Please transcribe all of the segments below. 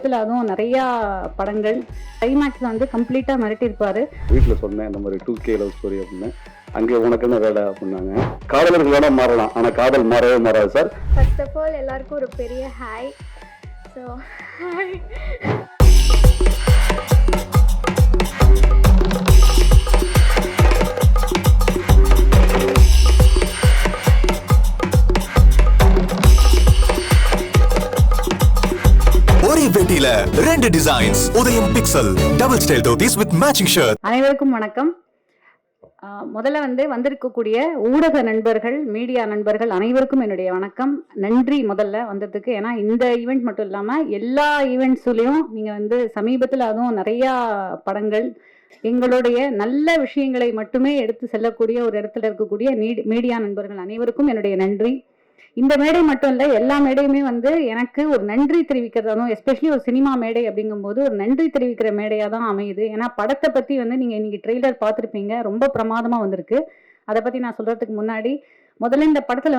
சமீபத்தில் அதுவும் நிறையா படங்கள் கிளைமேக்ஸில் வந்து கம்ப்ளீட்டாக மிரட்டியிருப்பாரு. வீட்டில் சொன்னேன் இந்த மாதிரி 2K லவ் ஸ்டோரி அப்படின்னு. அங்கே உனக்குன்னு வேலை அப்படின்னாங்க. காதலர்கள் வேணா மாறலாம், ஆனால் காதல் மாறவே மாறாது சார். ஃபர்ஸ்ட் ஆஃப் ஆல் எல்லாருக்கும் ஒரு பெரிய ஹாய். So hi. ஒரே வேட்டியில 2 டிசைன்ஸ். உதயம் pixel double style dhotis with matching shirt. அனைவருக்கும் வணக்கம். முதல்ல வந்திருக்கக்கூடிய ஊடக நண்பர்கள், மீடியா நண்பர்கள் அனைவருக்கும் என்னுடைய வணக்கம். நன்றி முதல்ல வந்ததுக்கு. ஏன்னா இந்த ஈவெண்ட் மட்டும் இல்லாமல் எல்லா ஈவெண்ட்ஸ்லையும் நீங்கள் சமீபத்தில் அதுவும் நிறையா படங்கள் எங்களுடைய நல்ல விஷயங்களை மட்டுமே எடுத்து செல்லக்கூடிய ஒரு இடத்துல இருக்கக்கூடிய மீடியா நண்பர்கள் அனைவருக்கும் என்னுடைய நன்றி. இந்த மேடை மட்டும் இல்லை, எல்லா மேடையுமே எனக்கு ஒரு நன்றி தெரிவிக்கிறதாலும், எஸ்பெஷலி ஒரு சினிமா மேடை அப்படிங்கும்போது ஒரு நன்றி தெரிவிக்கிற மேடையாக தான் அமையுது. ஏன்னா படத்தை பற்றி நீங்கள் இன்னைக்கு ட்ரெய்லர் பார்த்துருப்பீங்க, ரொம்ப பிரமாதமாக வந்திருக்கு. அதை பற்றி நான் சொல்கிறதுக்கு முன்னாடி முதல்ல இந்த படத்தில்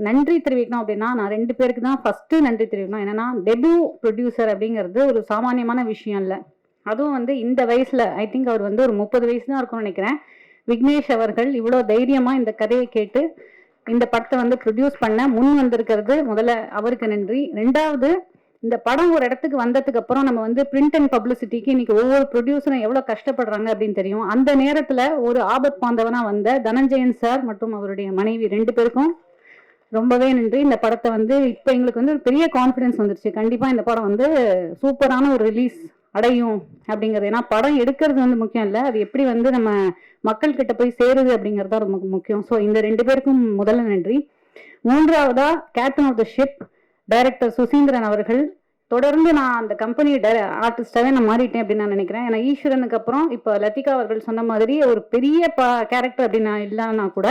நன்றி தெரிவிக்கணும் அப்படின்னா நான் 2 பேருக்கு தான் ஃபஸ்ட்டு நன்றி தெரிவிக்கணும். என்னென்னா டெபியூ ப்ரொடியூசர் அப்படிங்கிறது ஒரு சாமானியமான விஷயம் இல்லை. அதுவும் இந்த வயசில், ஐ திங்க் அவர் ஒரு 30 வயசு தான் இருக்கும்னு நினைக்கிறேன். விக்னேஷ் அவர்கள் இவ்வளோ தைரியமாக இந்த கதையை கேட்டு இந்த படத்தை ப்ரொடியூஸ் பண்ண முன் வந்திருக்கிறது, முதல்ல அவருக்கு நன்றி. 2வது, இந்த படம் ஒரு இடத்துக்கு வந்ததுக்கு அப்புறம் நம்ம பிரிண்ட் அண்ட் பப்ளிசிட்டிக்கு இன்னைக்கு ஒவ்வொரு ப்ரொடியூசரும் எவ்வளோ கஷ்டப்படுறாங்க அப்படின்னு தெரியும். அந்த நேரத்தில் ஒரு ஆபத் பாந்தவனா வந்த தனஞ்சயன் சார் மற்றும் அவருடைய மனைவி 2 பேருக்கும் ரொம்பவே நன்றி. இந்த படத்தை இப்போ எங்களுக்கு ஒரு பெரிய கான்ஃபிடன்ஸ் வந்துருச்சு. கண்டிப்பாக இந்த படம் சூப்பரான ஒரு ரிலீஸ் அடையும் அப்படிங்கிறது. ஏன்னா படம் எடுக்கிறது முக்கியம் இல்லை, அது எப்படி நம்ம மக்கள் கிட்ட போய் சேருது அப்படிங்கிறது ரொம்ப முக்கியம். ஸோ இந்த 2 பேருக்கும் முதல்ல நன்றி. 3வதா captain of the ship director Suseenthiran அவர்கள். தொடர்ந்து நான் அந்த கம்பெனி ஆர்டிஸ்டாவே நான் மாறிட்டேன் அப்படின்னு நான் நினைக்கிறேன். ஏன்னா ஈஸ்வரனுக்கு அப்புறம் இப்போ லத்திகா அவர்கள் சொன்ன மாதிரி ஒரு பெரிய கேரக்டர் அப்படின்னு நான் இல்லைன்னா கூட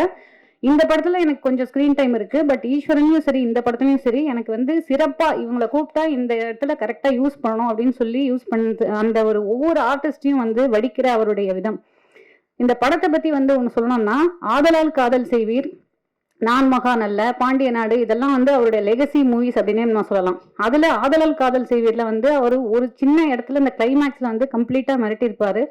இந்த படத்துல எனக்கு கொஞ்சம் ஸ்கிரீன் டைம் இருக்கு. பட் ஈஸ்வரனையும் சரி இந்த படத்துலையும் சரி எனக்கு சிறப்பா இவங்களை கூப்பிட்டா இந்த இடத்துல கரெக்டா யூஸ் பண்ணணும் அப்படின்னு சொல்லி யூஸ் பண்ணது அந்த ஒரு ஒவ்வொரு ஆர்டிஸ்டையும் வடிக்கிற அவருடைய விதம். இந்த படத்தை பத்தி ஒன்று சொல்லணும்னா, ஆதலால் காதல் செய்வீர், நான் மகான் அல்ல, பாண்டிய நாடு, இதெல்லாம் அவருடைய லெகசி மூவிஸ் அப்படின்னே நான் சொல்லலாம். அதுல ஆதலால் காதல் செய்வீர்ல அவர் ஒரு சின்ன இடத்துல இந்த கிளைமேக்ஸ்ல கம்ப்ளீட்டா மிரட்டியிருப்பாரு.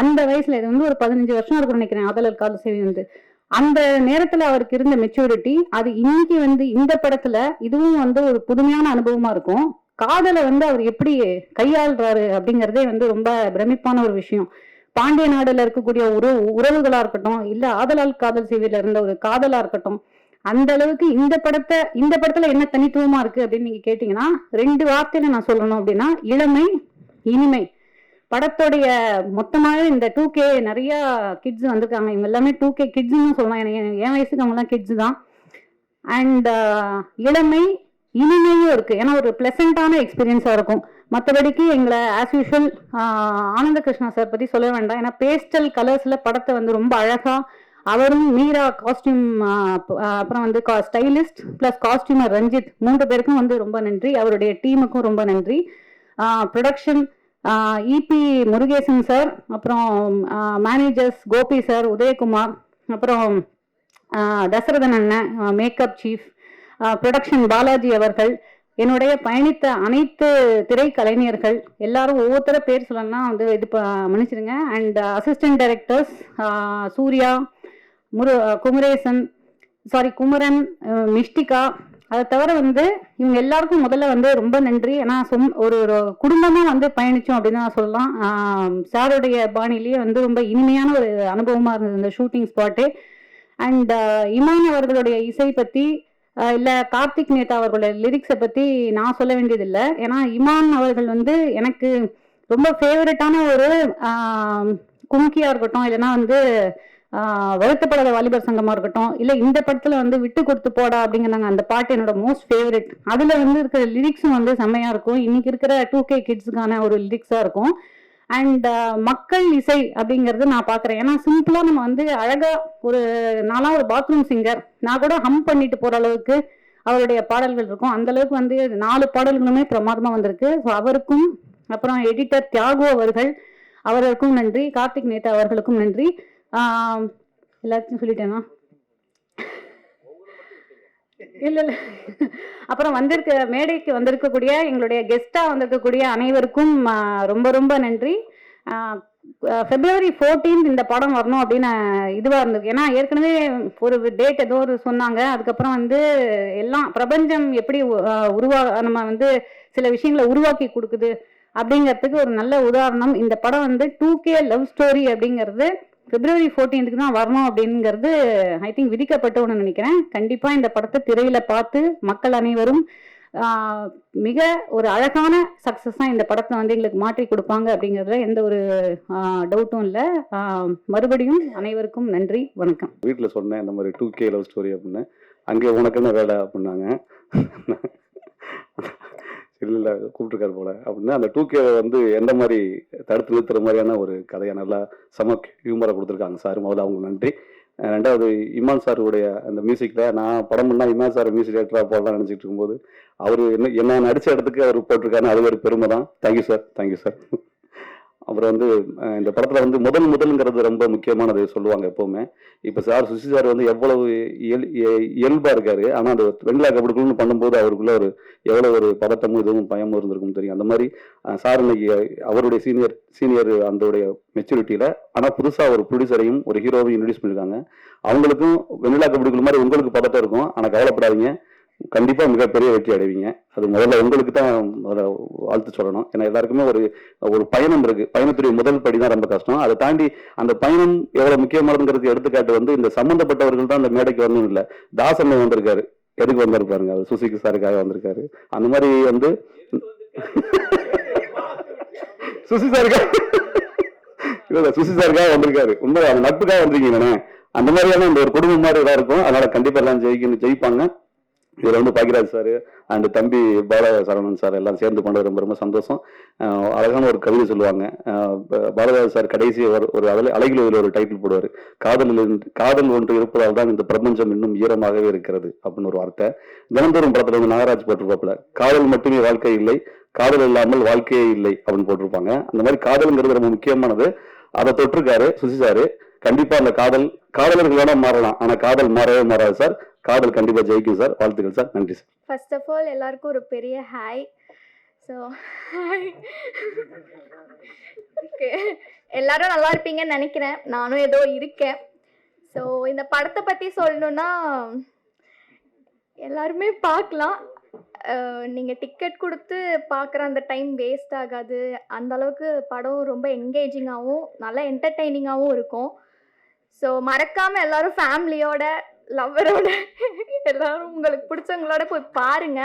அந்த வயசுல இது ஒரு 15 வருஷம் இருக்கும்னு நினைக்கிறேன். ஆதலால் காதல் செய்வீர் அந்த நேரத்துல அவருக்கு இருந்த மெச்சூரிட்டி, அது இன்னைக்கு இந்த படத்துல இதுவும் ஒரு புதுமையான அனுபவமா இருக்கும். காதலை அவர் எப்படி கையாளுறாரு அப்படிங்கிறதே ரொம்ப பிரமிப்பான ஒரு விஷயம். பாண்டிய நாடுல இருக்கக்கூடிய உறவுகளா இருக்கட்டும், இல்ல ஆதலால் காதல் செய்வீர்ல இருந்த ஒரு காதலா இருக்கட்டும், அந்த அளவுக்கு இந்த படத்துல என்ன தனித்துவமா இருக்கு அப்படின்னு நீங்க கேட்டீங்கன்னா 2 வார்த்தையில நான் சொல்லணும் அப்படின்னா இளமை, இனிமை. படத்தோடைய மொத்தமாக இந்த 2K நிறைய கிட்ஸ் வந்திருக்காங்க. இவங்க எல்லாமே 2K கிட்ஸ்ன்னு சொல்லலாம். என் வயசுக்கு அவங்கலாம் கிட்ஸ் தான். அண்ட் இளமை, இனிமையும் இருக்கு. ஏன்னா ஒரு பிளசண்டான எக்ஸ்பீரியன்ஸா இருக்கும். மற்றபடிக்கு எங்களை ஆஸ் யூஷுவல் ஆனந்த கிருஷ்ணா சார் பத்தி சொல்ல வேண்டாம். ஏன்னா பேஸ்டல் கலர்ஸ்ல படத்தை ரொம்ப அழகா அவரும் மீரா காஸ்டியூம், அப்புறம் ஸ்டைலிஸ்ட் பிளஸ் காஸ்டியூமர் ரஞ்சித் 3 பேருக்கும் ரொம்ப நன்றி. அவருடைய டீமுக்கும் ரொம்ப நன்றி. ப்ரொடக்ஷன் இபி முருகேசன் சார், அப்புறம் மேனேஜர்ஸ் கோபி சார், உதயகுமார், அப்புறம் தசரதன் அண்ணன் மேக்கப் சீஃப், ப்ரொடக்ஷன் பாலாஜி அவர்கள், என்னுடைய பயணித்த அனைத்து திரைக்கலைஞர்கள் எல்லாரும் ஒவ்வொருத்தர பேர் சொல்லணும்னா இது மன்னிச்சிடுங்க. And assistant directors Surya, Kumaresan, Kumaran, Mishtika, அதை தவிர இவங்க எல்லாருக்கும் முதல்ல ரொம்ப நன்றி. ஏன்னா ஒரு குடும்பமா பயணிச்சோம் அப்படின்னு நான் சொல்லலாம். சாருடைய பாணிலேயே ரொம்ப இனிமையான ஒரு அனுபவமா இருந்தது இந்த ஷூட்டிங் ஸ்பாட்டு. அண்ட் இமான் அவர்களுடைய இசை பத்தி இல்ல கார்த்திக் நேதா அவர்களுடைய லிரிக்ஸை பத்தி நான் சொல்ல வேண்டியதில்லை. ஏன்னா இமான் அவர்கள் எனக்கு ரொம்ப ஃபேவரட்டான ஒரு கும்கியா இருக்கட்டும், இல்லைன்னா வருத்தப்படாத வாலிபர் சங்கமா இருக்கட்டும், இல்ல இந்த படத்துல விட்டு கொடுத்து போடா அப்படிங்கிறாங்க, அந்த பாட்டு என்னோட மோஸ்ட் ஃபேவரட். அதுல இருக்கிற லிரிக்ஸும் செம்மையா இருக்கும். இன்னைக்கு இருக்கிற 2K கிட்ஸுக்கான ஒரு லிரிக்ஸா இருக்கும். அண்ட் மக்கள் இசை அப்படிங்கிறது நான் பாக்குறேன். ஏன்னா சிம்பிளா நம்ம அழகா நான்லாம் ஒரு பாத்ரூம் சிங்கர், நான் கூட ஹம் பண்ணிட்டு போற அளவுக்கு அவருடைய பாடல்கள் இருக்கும். அந்த அளவுக்கு 4 பாடல்களுமே பிரமாதமா வந்திருக்கு. ஸோ அவருக்கும், அப்புறம் எடிட்டர் தியாகு அவர்களுக்கும் நன்றி. கார்த்திக் நேதா அவர்களுக்கும் நன்றி. எல்லாத்தையும் சொல்லிட்டேனா? இல்ல இல்ல. அப்புறம் மேடைக்கு வந்திருக்கக்கூடிய எங்களுடைய கெஸ்டா வந்திருக்கக்கூடிய அனைவருக்கும் ரொம்ப ரொம்ப நன்றி. February 14th இந்த படம் வரணும் அப்படின்னு இதுவா இருந்தது. ஏன்னா ஏற்கனவே ஒரு டேட் ஏதோ ஒரு சொன்னாங்க. அதுக்கப்புறம் வந்து எல்லாம் பிரபஞ்சம் எப்படி நம்ம வந்து சில விஷயங்களை உருவாக்கி கொடுக்குது அப்படிங்கிறதுக்கு ஒரு நல்ல உதாரணம். இந்த படம் வந்து 2K லவ் ஸ்டோரி அப்படிங்கிறது February 14th தான் வரணும் அப்படிங்கிறது ஐ திங்க் விதிக்கப்பட்ட ஒன்று நினைக்கிறேன். கண்டிப்பா இந்த படத்தை திரையில பார்த்து மக்கள் அனைவரும் மிக ஒரு அழகான சக்சஸா இந்த படத்தை வந்து எங்களுக்கு மாற்றி கொடுப்பாங்க அப்படிங்கிறதுல எந்த ஒரு டவுட்டும் இல்லை. மறுபடியும் அனைவருக்கும் நன்றி, வணக்கம். வீட்டில் சொன்னேன் இந்த மாதிரி 2K லவ் ஸ்டோரி அப்படின்னு. அங்கே உனக்குன்னு வேலை அப்படின்னாங்க. இல்லை கூப்பிட்டுருக்காரு போல அப்படின்னு. அந்த 2K வந்து எந்த மாதிரி தடுத்து நிறுத்துற மாதிரியான ஒரு கதையை நல்லா செம ஹியூமரை கொடுத்துருக்காங்க சார். முதல்ல அவங்களுக்கு நன்றி. ரெண்டாவது இமான் சாருடைய அந்த மியூசிக்கில் நான் படம் பண்ணால் இமான் சார் மியூசிக் டேரக்டராக போடலாம் நினச்சிட்டு இருக்கும்போது அவர் என்ன நடித்த இடத்துக்கு அவர் போட்டிருக்காருன்னு அது ஒரு பெருமை தான். Thank you sir, thank you sir. அப்புறம் வந்து இந்த படத்தில் வந்து முதல்ங்கிறது ரொம்ப முக்கியமானது சொல்லுவாங்க எப்போவுமே. இப்போ சார் சுசி சார் வந்து எவ்வளவு இயல்பாக இருக்காரு. ஆனால் அந்த வெண்ணிலா கபடிக்குள்னு பண்ணும்போது அவருக்குள்ள எவ்வளோ ஒரு பதட்டமும் இதுவும் பயமும் இருந்திருக்கும் தெரியும். அந்த மாதிரி சார் இன்னைக்கு அவருடைய சீனியர் அதோடைய மெச்சூரிட்டியில் ஆனால் புதுசாக ஒரு ப்ரொடியூசரையும் ஒரு ஹீரோவையும் இன்ட்ரடியூஸ் பண்ணியிருக்காங்க. அவங்களுக்கும் வெண்ணிலா கபடிக்குள் மாதிரி உங்களுக்கு பதட்டம் இருக்கும். ஆனால் கவலைப்படாதீங்க, கண்டிப்பா மிகப்பெரிய வெற்றி அடைவீங்க. அது முதல்ல உங்களுக்கு தான் வாழ்த்து சொல்லணும். ஏன்னா எல்லாருக்குமே ஒரு பயணம் இருக்கு. பயணத்துடைய முதல் படி தான் ரொம்ப கஷ்டம். அதை தாண்டி அந்த பயணம் எவ்வளவு முக்கியமானதுங்கிறதுக்கு எடுத்துக்காட்டு வந்து இந்த சம்பந்தப்பட்டவர்கள் தான் அந்த மேடைக்கு வரணும் இல்லை. தாசன் வந்திருக்காரு, எதுக்கு வந்திருப்பாருங்க, அவர் சுசிக்கு சாருக்காக வந்திருக்காரு. அந்த மாதிரி வந்து சுசி சாருக்காக இல்ல சுசி சாருக்காக வந்திருக்காரு. உண்மை அந்த நட்புக்காக வந்திருக்கீங்கண்ணே. அந்த மாதிரியான இந்த ஒரு குடும்பம் மாதிரி இதாக இருக்கும். அதனால கண்டிப்பா எல்லாம் ஜெயிப்பாங்க. இதுல வந்து பாக்கியராஜ் சார் அண்ட் தம்பி பாலசரவணன் சார் எல்லாம் சேர்ந்து பண்ணது ரொம்ப ரொம்ப சந்தோஷம். அழகான ஒரு கவிதை சொல்லுவாங்க. பாலராஜ் சார் கடைசி ஒரு அழகில் ஒரு டைட்டில் போடுவார், காதல் ஒன்று இருப்பதால் தான் இந்த பிரபஞ்சம் இன்னும் ஈரமாகவே இருக்கிறது அப்படின்னு ஒரு வார்த்தை. தினந்தோறும் படத்துல வந்து நாகராஜ் போட்டிருப்பாப்புல, காதல் மட்டுமே வாழ்க்கை இல்லை, காதல் இல்லாமல் வாழ்க்கையே இல்லை அப்படின்னு போட்டிருப்பாங்க. அந்த மாதிரி காதல்ங்கிறது ரொம்ப முக்கியமானது. அதை தொட்டிருக்காரு சுசி சாரு. கண்டிப்பா அந்த காதலர்கள் வேணா மாறலாம், ஆனா காதல் மாறவே மாறாது சார். காதல் கண்டிப்பா ஜெயிக்கும் சார். வாழ்த்துக்கள் சார். நன்றி சார். ஃபர்ஸ்ட் ஆஃப் ஆல் எல்லாருக்கும் ஒரு பெரிய ஹாய். ஸோ ஓகே, எல்லாரும் நல்லா இருப்பீங்கன்னு நினைக்கிறேன். நானும் ஏதோ இருக்கேன். ஸோ இந்த படத்தை பற்றி சொல்லணுன்னா எல்லாருமே பார்க்கலாம். நீங்கள் டிக்கெட் கொடுத்து பார்க்குற அந்த டைம் வேஸ்ட் ஆகாது. அந்த அளவுக்கு படம் ரொம்ப என்கேஜிங்காகவும் நல்லா என்டர்டெய்னிங்காகவும் இருக்கும். ஸோ மறக்காமல் எல்லாரும் ஃபேமிலியோட லவ்வரோட எல்லாரும் உங்களுக்கு பிடிச்சவங்களோட போய் பாருங்க.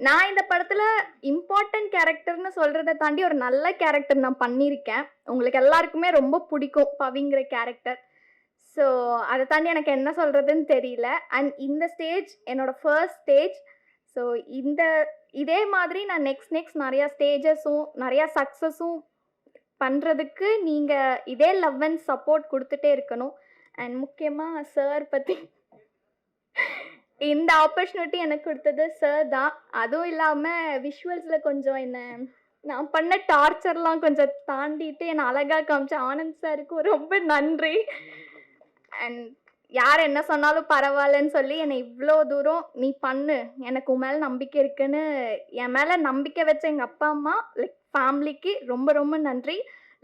நான் இந்த படத்தில் இம்பார்ட்டன்ட் கேரக்டர்னு சொல்கிறத தாண்டி ஒரு நல்ல கேரக்டர் நான் பண்ணியிருக்கேன். உங்களுக்கு எல்லாருக்குமே ரொம்ப பிடிக்கும் பவிங்கிற கேரக்டர். ஸோ அதை தாண்டி எனக்கு என்ன சொல்கிறதுன்னு தெரியல. அண்ட் இந்த ஸ்டேஜ் என்னோடய ஃபர்ஸ்ட் ஸ்டேஜ். ஸோ இதே மாதிரி நான் நெக்ஸ்ட் நிறையா ஸ்டேஜஸும் நிறையா சக்ஸஸும் பண்ணுறதுக்கு நீங்கள் இதே லவ் அண்ட் சப்போர்ட் கொடுத்துட்டே இருக்கணும். அண்ட் முக்கியமாக சார் பற்றி இந்த ஆப்பர்ச்சுனிட்டி எனக்கு கொடுத்தது சார் தான். அதுவும் இல்லாமல் விஷுவல்ஸில் கொஞ்சம் நான் பண்ண டார்ச்சர்லாம் கொஞ்சம் தாண்டிட்டு என்னை அழகாக காமிச்ச ஆனந்த் சாருக்கு ரொம்ப நன்றி. அண்ட் யார் என்ன சொன்னாலும் பரவாயில்லன்னு சொல்லி என்னை இவ்வளோ தூரம் நீ பண்ணு, எனக்கு உன் மேலே நம்பிக்கை இருக்குன்னு என் மேலே நம்பிக்கை வச்ச எங்கள் அப்பா அம்மா லைக் ஃபேமிலிக்கு ரொம்ப ரொம்ப நன்றி.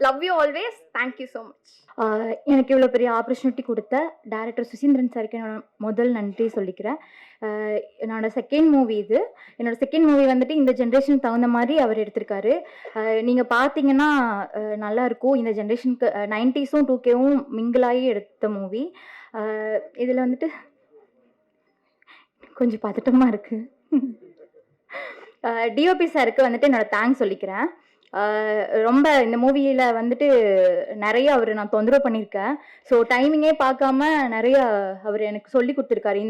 Love you always. Thank you so much. எனக்கு இவ்வளோ பெரிய ஆப்பர்ச்சுனிட்டி கொடுத்த டைரக்டர் சுசீந்திரன் சாருக்கு என்னோட முதல் நன்றி சொல்லிக்கிறேன். என்னோடய செகண்ட் மூவி இது. என்னோடய செகண்ட் மூவி வந்துட்டு இந்த ஜென்ரேஷனுக்கு தகுந்த மாதிரி அவர் எடுத்திருக்காரு. நீங்கள் பார்த்தீங்கன்னா நல்லாயிருக்கும். இந்த ஜென்ரேஷனுக்கு 90s 2Kவும் மிங்கிளாகி எடுத்த மூவி. இதில் வந்துட்டு கொஞ்சம் பதட்டமாக இருக்குது. டிஓபி சாருக்கு வந்துட்டு என்னோடய தேங்க்ஸ் சொல்லிக்கிறேன். ரொம்ப இந்த மூவியில் வந்துட்டு நிறைய அவர் நான் தொந்தரவு பண்ணியிருக்கேன். ஸோ டைமிங்கே பார்க்காம நிறைய அவர் எனக்கு சொல்லி கொடுத்துருக்காரு,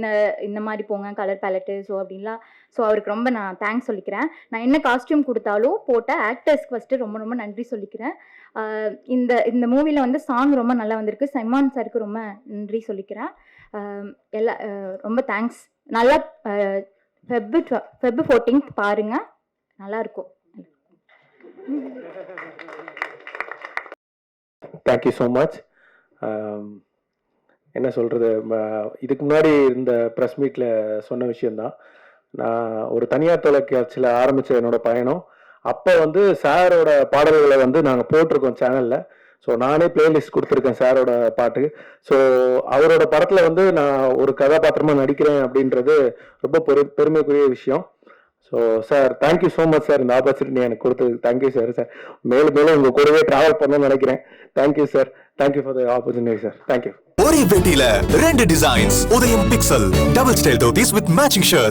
இந்த மாதிரி போங்க கலர் பேலட்டு ஸோ அப்படின்லாம். ஸோ அவருக்கு ரொம்ப நான் தேங்க்ஸ் சொல்லிக்கிறேன். நான் என்ன காஸ்டியூம் கொடுத்தாலும் போட்ட ஆக்டர்ஸ்க்கு ஃபஸ்ட்டு ரொம்ப ரொம்ப நன்றி சொல்லிக்கிறேன். இந்த மூவியில் வந்து சாங் ரொம்ப நல்லா வந்திருக்கு. சைமான் சாருக்கு ரொம்ப நன்றி சொல்லிக்கிறேன். ரொம்ப தேங்க்ஸ். நல்லா Feb 14th பாருங்கள், நல்லாயிருக்கும். Thank you so much. என்ன சொல்கிறது, இதுக்கு முன்னாடி இந்த ப்ரெஸ் மீட்டில் சொன்ன விஷயந்தான். நான் ஒரு தனியார் தொலைக்காட்சியில் ஆரம்பித்த என்னோடய பயணம். அப்போ வந்து சாரோட பாடல்களை வந்து நாங்கள் போட்டிருக்கோம் சேனலில். ஸோ நானே பிளேலிஸ்ட் கொடுத்துருக்கேன் சாரோட பாட்டு. ஸோ அவரோட படத்தில் வந்து நான் ஒரு கதாபாத்திரமாக நடிக்கிறேன் அப்படின்றது ரொம்ப பெருமைக்குரிய விஷயம். So sir, thank you so much sir, இந்த ஆப்பர்ச்சுனிட்டி எனக்கு கொடுத்ததுக்கு தேங்க்யூ சார். சார் மேலும் மேலும் உங்கள் கூடவே ட்ராவல் பண்ணணும்னு நினைக்கிறேன். Thank you sir, thank you for the opportunity sir. Thank you. ஒரே வேட்டியில 2 டிசைன்ஸ். உதயம் pixel double style dhotis with matching shirt.